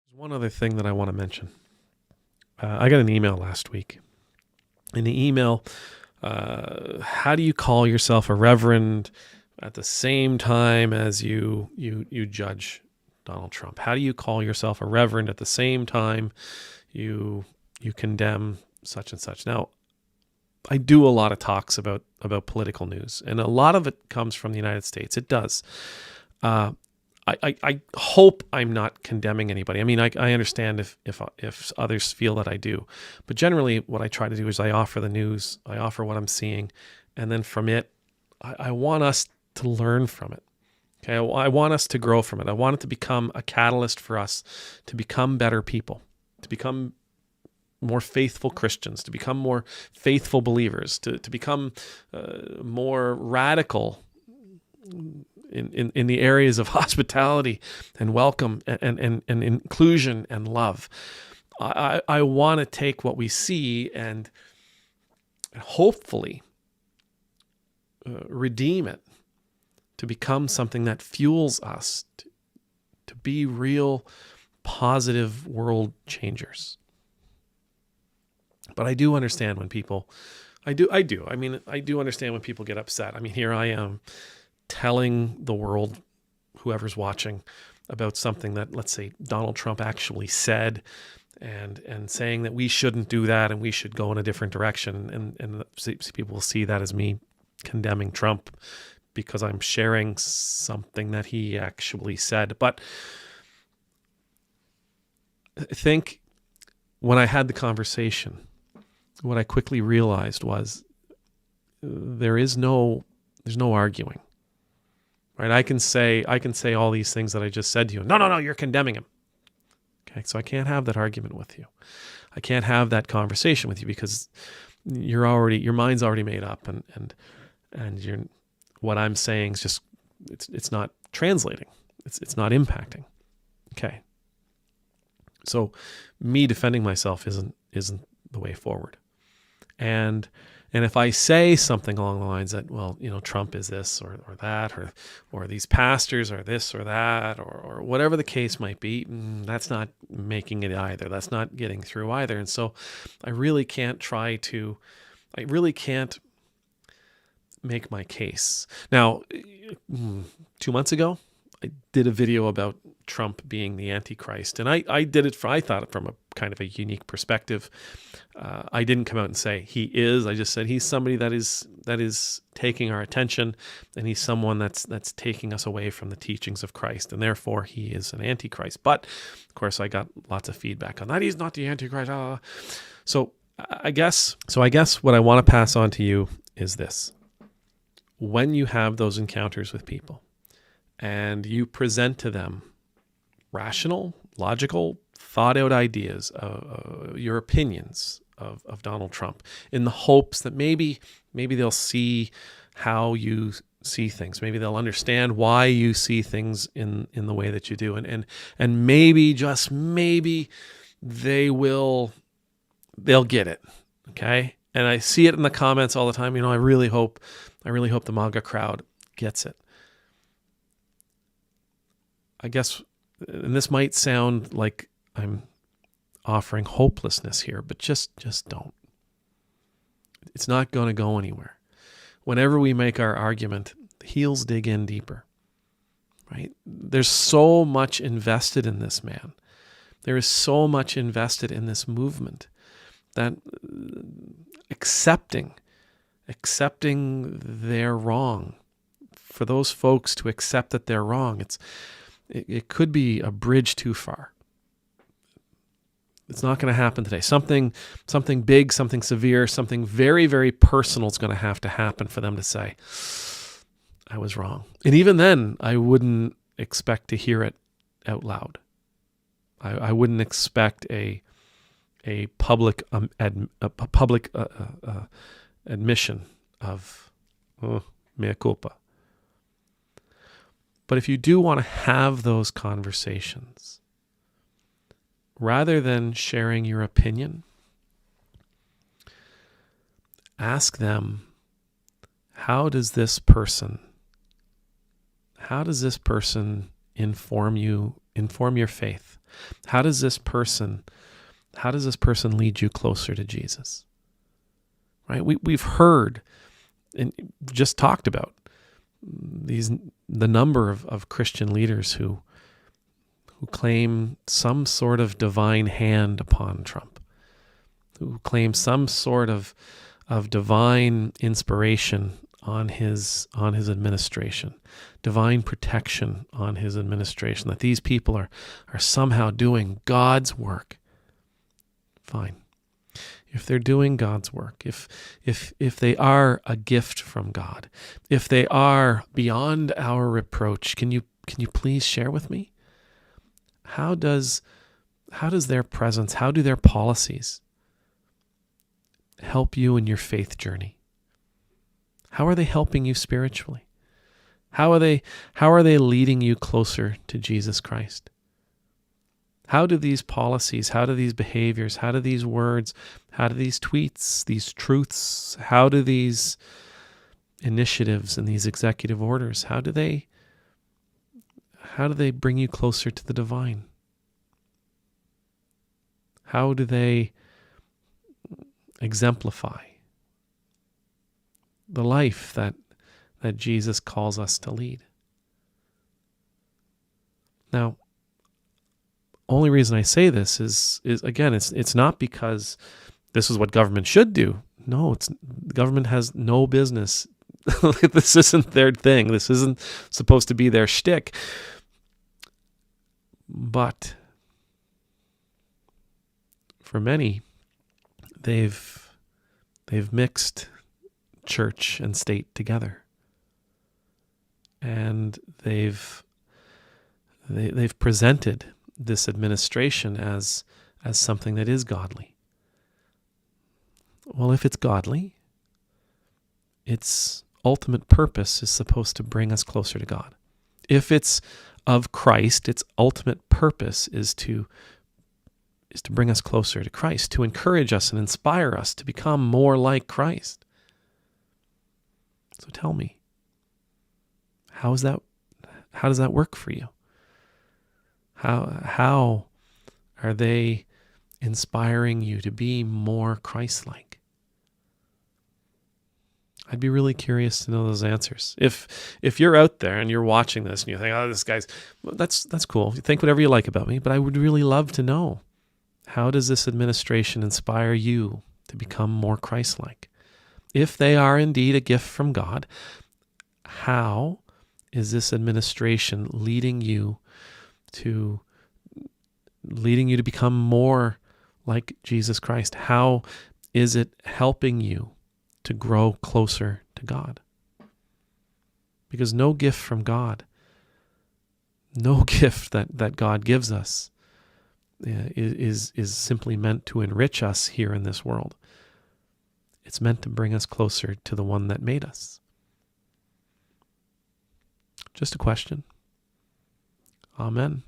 There's one other thing that I want to mention. I got an email last week. In the email, how do you call yourself a reverend at the same time as you judge Donald Trump? How do you call yourself a reverend at the same time you condemn such and such? Now, I do a lot of talks about political news, and a lot of it comes from the United States. It does. I hope I'm not condemning anybody. I mean, I understand if others feel that I do, but generally what I try to do is I offer the news, I offer what I'm seeing, and then from it, I want us to learn from it. Okay, I want us to grow from it. I want it to become a catalyst for us to become better people, to become more faithful Christians, to become more faithful believers, to become more radical in the areas of hospitality and welcome and inclusion and love. I want to take what we see and hopefully redeem it to become something that fuels us to be real positive world changers. But I do understand when people, I do understand when people get upset. I mean, here I am telling the world, whoever's watching, about something that, let's say, Donald Trump actually said, and saying that we shouldn't do that and we should go in a different direction. And people will see that as me condemning Trump because I'm sharing something that he actually said. But I think when I had the conversation, what I quickly realized was there's no arguing. Right? I can say all these things that I just said to you. No, you're condemning him. Okay, so I can't have that argument with you. I can't have that conversation with you because your mind's already made up, and what I'm saying is just it's not translating. It's not impacting. Okay. So me defending myself isn't the way forward. And if I say something along the lines that, well, Trump is this or that, or these pastors are this or that, or whatever the case might be, that's not making it either. That's not getting through either. And so I really can't make my case. Now, 2 months ago, I did a video about Trump being the Antichrist, and I thought it from a kind of a unique perspective. I didn't come out and say he is. I just said he's somebody that is taking our attention, and he's someone that's taking us away from the teachings of Christ, and therefore he is an Antichrist. But of course, I got lots of feedback on that. He's not the Antichrist. So I guess what I want to pass on to you is this: when you have those encounters with people, and you present to them rational, logical, thought-out ideas, your opinions of Donald Trump, in the hopes that maybe they'll see how you see things. Maybe they'll understand why you see things in the way that you do. And maybe, just maybe, they'll get it, okay? And I see it in the comments all the time. I really hope the MAGA crowd gets it. I guess, and this might sound like I'm offering hopelessness here, but just don't. It's not going to go anywhere. Whenever we make our argument, the heels dig in deeper, right? There's so much invested in this man. There is so much invested in this movement that accepting they're wrong, for those folks to accept that they're wrong, it could be a bridge too far. It's not going to happen today. Something big, something severe, something very, very personal is going to happen for them to say, I was wrong. And even then, I wouldn't expect to hear it out loud. I wouldn't expect a public admission of mea culpa. But if you do want to have those conversations, rather than sharing your opinion, ask them, how does this person inform your faith? How does this person lead you closer to Jesus? Right? We've heard and just talked about the number of Christian leaders who claim some sort of divine hand upon Trump, who claim some sort of divine inspiration on his administration, divine protection on his administration, that these people are somehow doing God's work. Fine. If they're doing God's work, if they are a gift from God, if they are beyond our reproach, can you please share with me? How does their presence, how do their policies help you in your faith journey? How are they helping you spiritually? How are they leading you closer to Jesus Christ? How do these policies, how do these behaviors, how do these words, how do these tweets, these truths, how do these initiatives and these executive orders, how do they bring you closer to the divine? How do they exemplify the life that Jesus calls us to lead? Now, only reason I say this is again, it's not because this is what government should do. No, government has no business. This isn't their thing. This isn't supposed to be their shtick. But for many, they've mixed church and state together, and they've presented this administration as something that is godly. Well, if it's godly, its ultimate purpose is supposed to bring us closer to God. If it's of Christ, its ultimate purpose is to bring us closer to Christ, to encourage us and inspire us to become more like Christ. So tell me, how does that work for you? How are they inspiring you to be more Christ-like? I'd be really curious to know those answers. If you're out there and you're watching this and you think, oh, this guy's, that's cool. You think whatever you like about me, but I would really love to know, how does this administration inspire you to become more Christ-like? If they are indeed a gift from God, how is this administration leading you to become more like Jesus Christ? How is it helping you to grow closer to God? Because no gift from God, no gift that God gives us is simply meant to enrich us here in this world. It's meant to bring us closer to the one that made us. Just a question. Amen.